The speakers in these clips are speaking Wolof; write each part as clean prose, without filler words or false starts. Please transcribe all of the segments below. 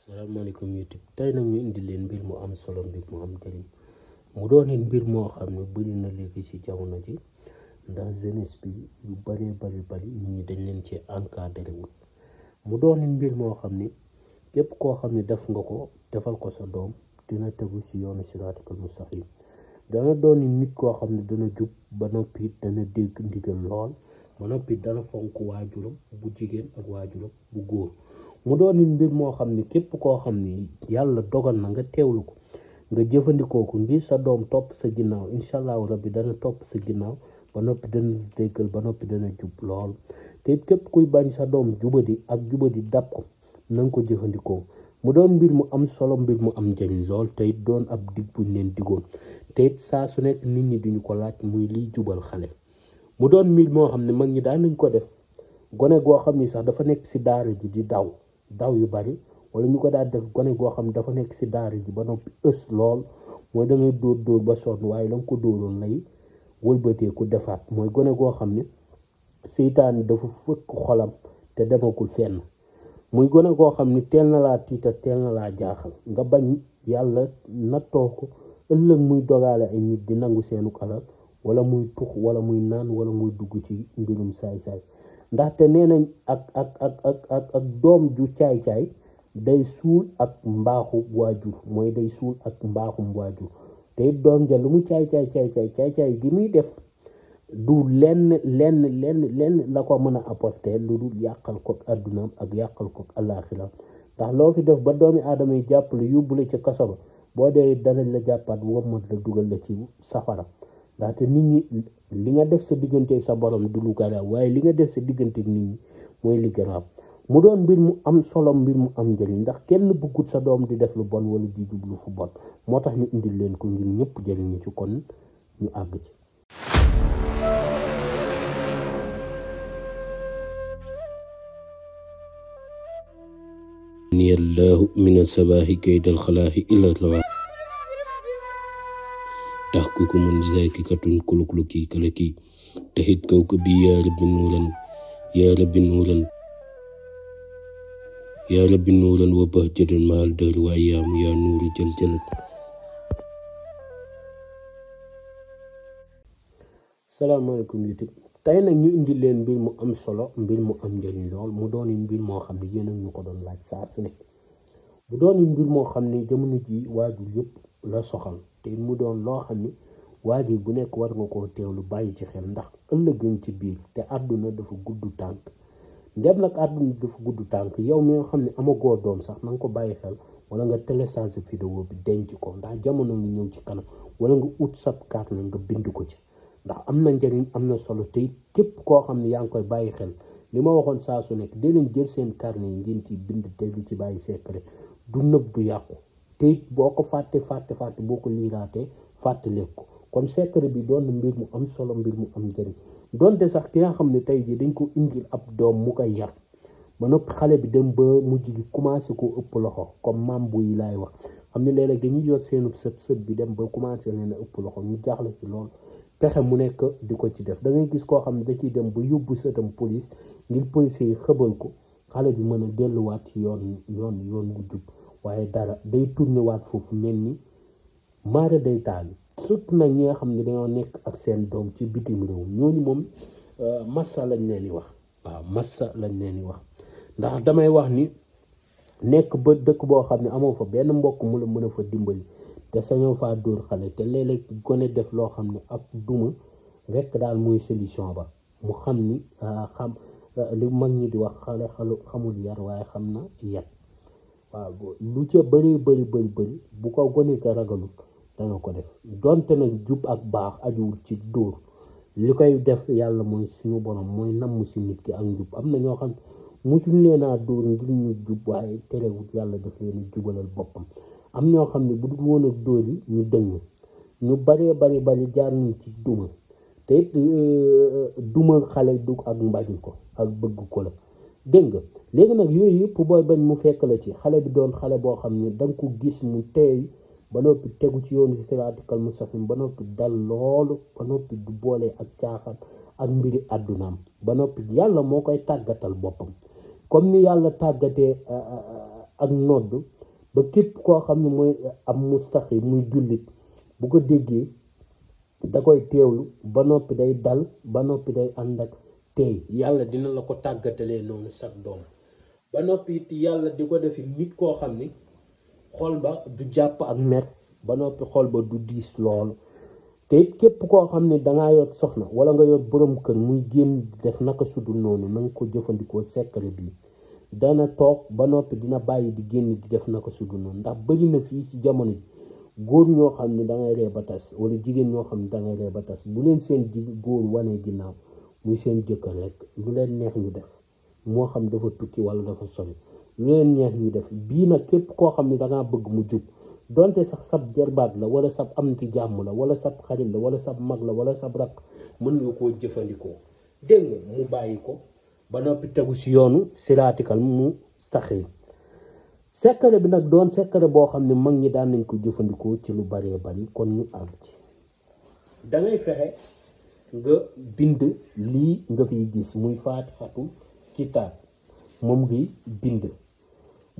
salaamaaleykum YouTube tey nag ñu indi leen mbir mu am solo mbir mu am njëriñ mu doon mbir moo xam ne bëri na léegi ci jamono ji ndax jeunesse bi yu bëree bëri nit ñi dañ leen ci encadré wul mu doon mbir moo xam ne képp koo xam ne def nga ko defal ko sa doom dina tegu ci yoonu siraatal mustaqim dana doon nit koo xam ne dana jub ba noppi dana dégg ndigal lool ba noppi dana fonk waajuram bu jigéen ak waajuram bu góor mu doon mbir moo xam ne képp koo xam ne yàlla dogal na nga teewlu ko nga jëfandikoo ko ngir sa doom topp sa ginnaaw incha allahu rabbi dana topp sa ginnaaw ba noppi dana déggal ba noppi dana jub lool te képp kuy bañ sa doom jubadi ak jubadi dab ko na nga ko jëfandikoo mu doon mbir mu am solo mbir mu am njëriñ lool te it doon ab dig buñ leen digoon te it saa su nekk nit ñi duñu ko laaj muy liy jubal xale mu doon mbir moo xam ne mag ñi daan nañ ko def gone goo xam ni sax dafa nekk si daara ji di daw yu bari wala ñu ko daal def gone goo xam dafa nekk si daara ji ba noppi lool mooy da ngay dóor ba sonn waaye la nga ko dóoroon lay wëlbatee ku defaat mooy gone goo xam ne seytaane dafa fëkk xolam te demagul fenn muy gone goo xam ne teel na laa tiita teel na laa jaaxal nga bañ yàlla nattoo ko ëllëg muy dogaale ay nit di nangu seenu alal wala muy tux wala muy naan wala muy dugg ci mbirum saay-saay ndaxte nee nañ ak doom ju caay-caay day suul ak mbaaxu waajur mooy day suul ak mbaaxum waajur te doom ja lu mu caay-caay gi muy def du lenn la ko mën a apporter lu dul yàqal ko addunaam ak yàqal ko àllaaxiraam ndax loo fi def ba doomi aadama yi jàppale yóbbu la ca kaso ba boo dee danañ la jàppaat wommat la dugal la ci safara ndaxte nit ñi li nga def sa diggante sa borom du lu garaaw waaye li nga def sa diggante nit ñi mooy li garaaw mu doon mbir mu am solo mbir mu am njëriñ ndax kenn bëggut sa doom di def lu bon wala di jublu fu bon moo tax ñu indil leen ko ngir ñëpp jëriñu ci kon ñu àgg ci ni allahu min asabaahi kaydal xalaahi illa rawa tax ku ko mun zaki katun kulukluki kalaki taxit kaw ko bi yaa rabbi nuuran wa bahjatan maal dër waaye yaa nuuru jël salaamaaleykum YouTube tey nag ñu indi leen mbir mu am solo mbir mu am njëriñ lool mu doon mbir moo xam ne yéen a ñu ko doon laaj saa su ne mu doon mbir moo xam ne jamono ji waajur yëpp la soxal te mu doon loo xam ne waajur bu nekk war nga koo teewlu bàyyi ci xel ndax ëllëgën ci biir te àdduna dafa gudd tànk ndem nag àdduna dafa gudd tànk yow mi nga xam ne amagoo doom sax na nga ko bàyyi xel wala nga télécharge vidéo bi denc ko ndax jamono ngi ñëw ci kanam wala nga ut sab carte la nga bind ko ci ndax am na njëriñ am na solo te képp koo xam ne yaa ngi koy bàyyi xel li ma waxoon saa su nekk dee leen jël seen carnet yi ngeen ci bind te li ci bàyyi secret du nëb du yàqu te boo ko fàtte boo ko liiraatee fàtte lekk ko kon secret bi doon na mbir mu am solo mbir mu am njëriñ donte sax ki nga xam ne tey jii dañ ko indil ab doom mu koy yar ba noppi xale bi dem ba mujj gi commencé koo ëpp loxo comme maam bu yi laay wax xam ne léeg-léeg dañuy yor seenu sët bi dem ba commencé leen a ëpp loxo ñu jaaxle ci lool pexe mu nekk di ko ci def da ngay gis koo xam ne da ciy dem ba yóbbu sëtam police ngir police yi xëbal ko xale bi mën a delluwaat ci yoon bu jub waaye dara day tourné waat foofu mel ni maara day taal surtout nag ñi nga xam ne dañoo nekk ak seen doom ci bitim réew ñooñu moom massa lañ leen di wax waaw massa lañ leen di wax ndax damay wax ni nekk ba dëkk boo xam ne amoo fa benn mbokk mu la mën a fa dimbali te sañoo faa dóor xale te léeg-léeg gone def loo xam ne ab duma rekk daal mooy solution ba mu xam ni li mag ñi di wax xale xamul yar waaye xam na yat waaw lu ca bëri bu ko gone ko ragalul danga ko def donte nag jub ak baax ajuwul ci dóor li koy def yàlla mooy suñu borom mooy namm si nit ki ak njub am na ñoo xam musuñ leen a dóor ngir ñu jub waaye terewut yàlla daf leen jubalal boppam am ñoo xam ne bu dul woon ak dóor yi ñu dëng ñu bari jaar nañ ci duma te it duma xale dug ak mbañ ko ak bëgg ko la dégg nga léegi nag yooyu yëpp booy bañ mu fekk la ci xale bi doon xale boo xam ne danga ko gis mu teey ba noppi tegu ci yoonu siraatal mustaqim ba noppi dal loolu ba noppi du boole ak caaxaan ak mbiri àddunaam ba noppi yàlla moo koy tàggatal boppam comme ni yàlla tàggatee ak nodd ba képp koo xam ne mooy am mustaqim muy jullit bu ko déggee da koy teewlu ba noppi day dal ba noppi day ànd ak tey yàlla dina la ko tàggatalee noonu sax doom ba noppi it yàlla di ko defi nit koo xam ni xol ba du jàpp ak mer ba noppi xol ba du diis lool te it képp koo xam ne dangaa yor soxna wala nga yor borom kër muy génn def naka sudul noonu na nga ko jëfandikoo secret bi dana toog ba noppi dina bàyyi di génn di def naka sudul noonu ndax bëri na fii ci jamono ji góor ñoo xam ne dangay ree ba tas wala jigéen ñoo xam ne dangay ree ba tas bu leen seen góor wanee ginnaaw muy seen jëkkër rek lu leen neex ñu def moo xam dafa tukki wala dafa sori lu leen neex ñu def bii nag képp koo xam ne dangaa bëgg mu jub donte sax sab jarbaat la wala sab amti jàmm la wala sab xarit la wala sab mag la wala sab rakk mën nga koo jëfandikoo dégg nga mu bàyyi ko ba noppi tegu si yoonu siraatikal mu staxim secret bi nag doon secret boo xam ne mag ñi daan nañ ko jëfandikoo ci lu baree bari kon ñu am ci dangay fexe nga bind lii nga fiy gis muy faatixatu kitaab moom ngi bind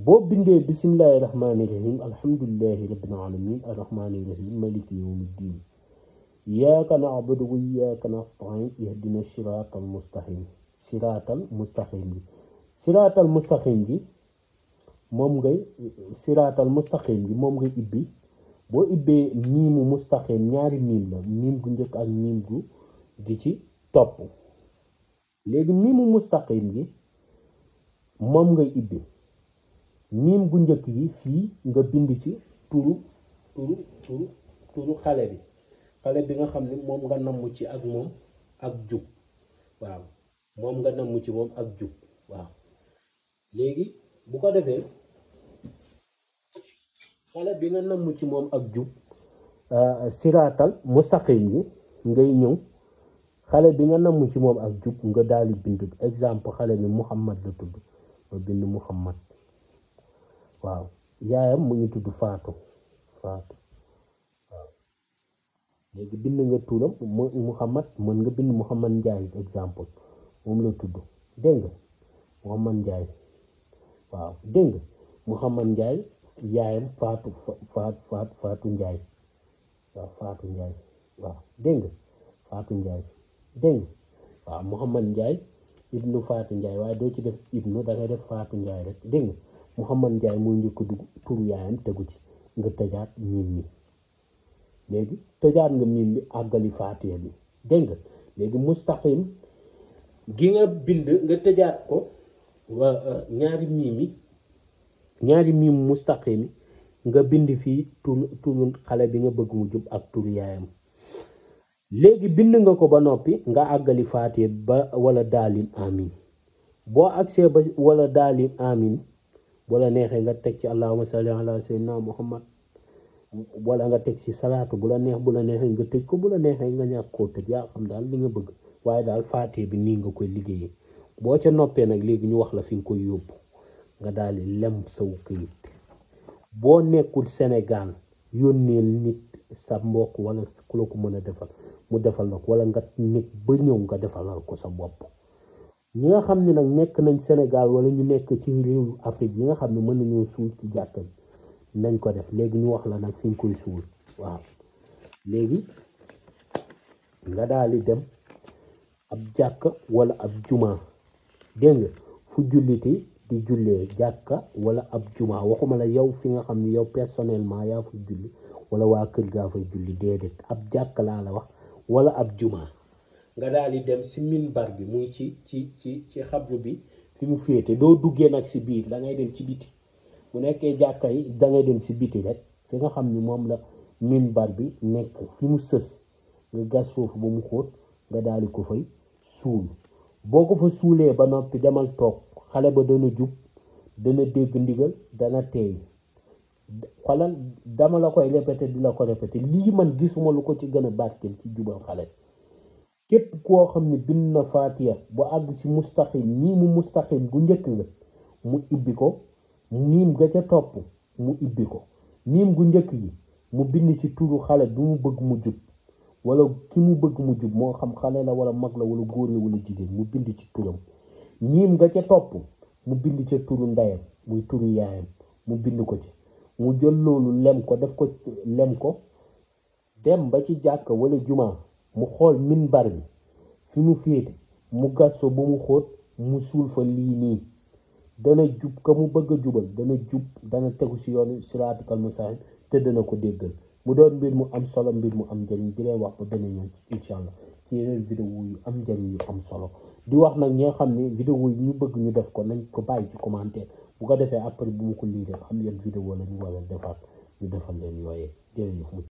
boo bindee bismillahi rahmaani rahim alhamdulillahi rabbil alamin arrahmaani rahim maliki yawmi ddin iyyaka na'budu wa iyyaka nasta'in ihdina siratal mustaqim bi moom ngay siraatal mustaqim bi moom ngay ibbi boo ibbee miimu mustaqim ñaari miim la miim gu njëkk ak miim gu di ci topp léegi miimu mustaqim gi moom ngay ibbi miim gu njëkk yi fii nga bind ci turu xale bi nga xam ne moom nga namm ci ak moom ak jub waaw moom nga namm ci moom ak jub waaw léegi bu ko defee xale bi nga namm ci moom ak jub siraatal mustaqim gi ngay ñëw xale bi nga namm ci moom ak jub nga daal di bind exemple xale bi Muhammad la tudd nga bind Muhammad waaw yaayam mu ngi tudd Faatu waaw léegi bind nga turam Muhammad mën nga bind Muhammad Njaay exemple moom la tudd dégg nga Muhammad Njaay waaw dégg nga Muhammad Njaay yaayam Faatu Njaay waaw Faatu Njaay waaw dégg nga Faatu Njaay dégg nga waaw Muhammad Njaay ibnu Faatu Njaay waaye doo ci def ibnu da ngay def Faatu Njaay rek dégg nga Muhammad Njaay mooy njëkk dugg turu yaayam tegu ci nga tëjaat miim mi léegi tëjaat nga miim bi àggali faatiya bi dégg nga léegi mustaqim gi nga bind nga tëjaat ko ñaari miim mustaqim nga bind fii turu xale bi nga bëgg mu jub ak turu yaayam léegi bind nga ko ba noppi nga àggali faatiya ba wala daalin amin boo agsee ba wala daalin amin wala neexee nga teg ci allahumma salli ala sayyidina muhammad wala nga teg ci salaatu bu la neexee nga tëj ko bu la neexee nga ñàkk koo tëj yaa xam daal li nga bëgg waaye daal faatiya bi nii nga koy liggéeyee boo ca noppee nag léegi ñu wax la fi nga koy yóbbu nga daal di lem saw këyit boo nekkul Sénégal yónneel nit sa mbokk wala ku la ko mën a defal mu defal la ko wala nga nekk ba ñëw nga defalal ko sa bopp ñi nga xam ne nag nekk nañ Sénégal wala ñu nekk ci réewu Afrique yi nga xam ne mën nañoo suul ci jàkka nañ ko def léegi ñu wax la nag fi nga koy suul waaw léegi nga daal di dem ab jàkka wala ab juma dégg nga fu julliti di jullee jàkka wala ab juma waxuma la yow fi nga xam ne yow personnellement yaa fa julli wala waa kër gaa fay julli déedéet ab jàkka laa la wax wala ab juma nga daal di dem si minbar bi muy ci xabru bi fi mu féete doo duggee nag si biir da ngay dem ci biti bu nekkee jàkka yi da ngay dem si biti rek fi nga xam ni moom la minbar bi nekk fi mu sës nga gas foofu ba mu xóot nga daal di ko fay suul boo ko fa suulee ba noppi demal toog xale ba dana jub dana dégg ndigal dana teey xolal dama la koy répété di la ko répété lii man gisuma lu ko ci gën a barkeel ci jubal xale képp koo xam ne bind na faatiya bu àgg ci mustaqim nii mu mustaqim gu njëkk nga mu ibbi ko miim ga ca topp mu ibbi ko miim gu njëkk gi mu bind ci turu xale bi mu bëgg mu jub wala ki mu bëgg mu jub moo xam xale la wala mag la wala góor la wala jigéen mu bind ci turam miim ga ca topp mu bind ca turu ndeyam muy turu yaayam mu bind ko ci mu jël loolu lem ko def ko lem ko dem ba ci jàkka wala juma mu xool minbar bi fi mu féete mu gasso ba mu xóot mu suul fa lii nii dana jub ka mu bëgg a jubal dana jub dana tegu si yoonu siraatal mustaqiim te dana ko déggal mu doon mbir mu am solo mbir mu am njëriñ di leen wax ba beneen yoon incha allah ci yeneen vidéo yu am njëriñ yu am solo di wax nag ñi nga xam ne vidéo yi ñu bëgg ñu def ko nañ ko bàyyi ci commentaire bu ko defee après bu mu ko lire xam yan vidéo la ñu war a defaat ñu defal leen yooyee jërëjëf